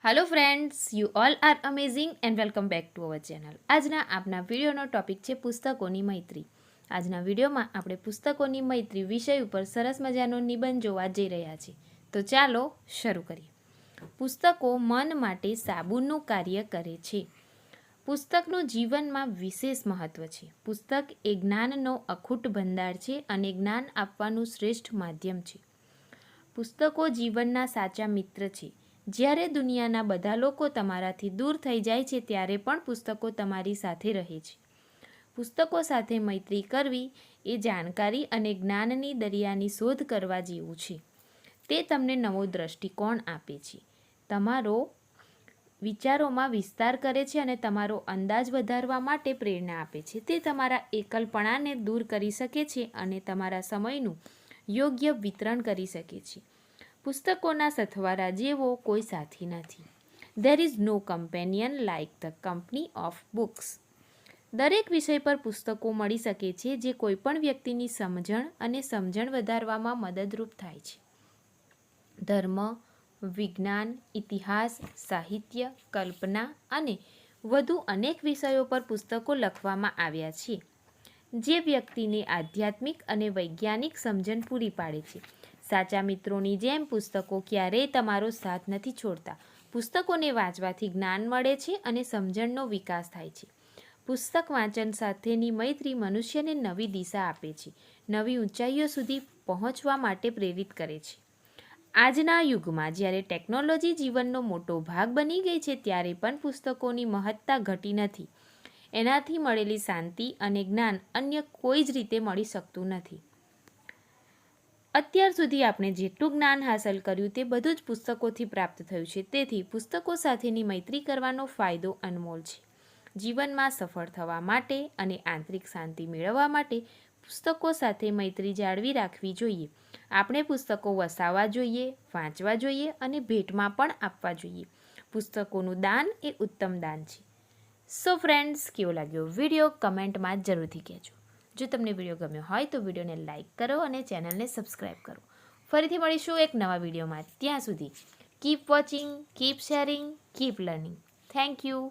Hello friends, you all are amazing and welcome back to our channel. આજના આપના વિડીયોનો topic છે પુસ્તકોની મૈત્રી. આજના વિડીયોમાં આપણે પુસ્તકોની મૈત્રી વિષય ઉપર સરસ મજાનો નિબંધ જોવા જઈ રહ્યા છીએ. તો ચાલો શરૂ કરીએ. પુસ્તકો મન માટે સાબુનું કાર્ય કરે છે. પુસ્તકનું જીવનમાં વિશેષ મહત્ત્વ છે. પુસ્તક એ જ્ઞાનનો અખૂટ ભંડાર છે અને જ્ઞાન આપવાનું શ્રેષ્ઠ માધ્યમ છે. પુસ્તકો જીવનના સાચા મિત્ર છે. જ્યારે દુનિયાના બધા લોકો તમારાથી દૂર થઈ જાય છે ત્યારે પણ પુસ્તકો તમારી સાથે રહે છે. પુસ્તકો સાથે મૈત્રી કરવી એ જાણકારી અને જ્ઞાનની દરિયાની શોધ કરવા જેવું છે. તે તમને નવો દૃષ્ટિકોણ આપે છે, તમારો વિચારોમાં વિસ્તાર કરે છે અને તમારો અંદાજ વધારવા માટે પ્રેરણા આપે છે. તે તમારા એકલપણાને દૂર કરી શકે છે અને તમારા સમયનું યોગ્ય વિતરણ કરી શકે છે. પુસ્તકોના સથવારા જેવો કોઈ સાથી નથી. There is no companion like the company of books. દરેક વિષય પર પુસ્તકો મળી શકે છે જે કોઈપણ વ્યક્તિની સમજણ અને સમજણ વધારવામાં મદદરૂપ થાય છે. ધર્મ, વિજ્ઞાન, ઇતિહાસ, સાહિત્ય, કલ્પના અને વધુ અનેક વિષયો પર પુસ્તકો લખવામાં આવ્યા છે જે વ્યક્તિને આધ્યાત્મિક અને વૈજ્ઞાનિક સમજણ પૂરી પાડે છે. સાચા મિત્રોની જેમ પુસ્તકો ક્યારેય તમારો સાથ નથી છોડતા. પુસ્તકોને વાંચવાથી જ્ઞાન મળે છે અને સમજણનો વિકાસ થાય છે. પુસ્તક વાંચન સાથેની મૈત્રી મનુષ્યને નવી દિશા આપે છે, નવી ઊંચાઈઓ સુધી પહોંચવા માટે પ્રેરિત કરે છે. આજના યુગમાં જ્યારે ટેકનોલોજી જીવનનો મોટો ભાગ બની ગઈ છે ત્યારે પણ પુસ્તકોની મહત્તા ઘટી નથી. એનાથી મળેલી શાંતિ અને જ્ઞાન અન્ય કોઈ જ રીતે મળી શકતું નથી. અત્યાર સુધી આપણે જેટલું જ્ઞાન હાંસલ કર્યું તે બધું જ પુસ્તકોથી પ્રાપ્ત થયું છે. તેથી પુસ્તકો સાથેની મૈત્રી કરવાનો ફાયદો અનમોલ છે. જીવનમાં સફળ થવા માટે અને આંતરિક શાંતિ મેળવવા માટે પુસ્તકો સાથે મૈત્રી જાળવી રાખવી જોઈએ. આપણે પુસ્તકો વસાવવા જોઈએ, વાંચવા જોઈએ અને ભેટમાં પણ આપવા જોઈએ. પુસ્તકોનું દાન એ ઉત્તમ દાન છે. સો ફ્રેન્ડ્સ, કેવો લાગ્યો વિડીયો કમેન્ટમાં જરૂરથી કહેજો. જો તમને વિડીયો ગમ્યો હોય તો વિડીયોને લાઇક કરો અને ચેનલને સબસ્ક્રાઈબ કરો. ફરીથી મળીશું એક નવા વિડીયોમાં. ત્યાં સુધી keep watching, keep sharing, keep learning. Thank you.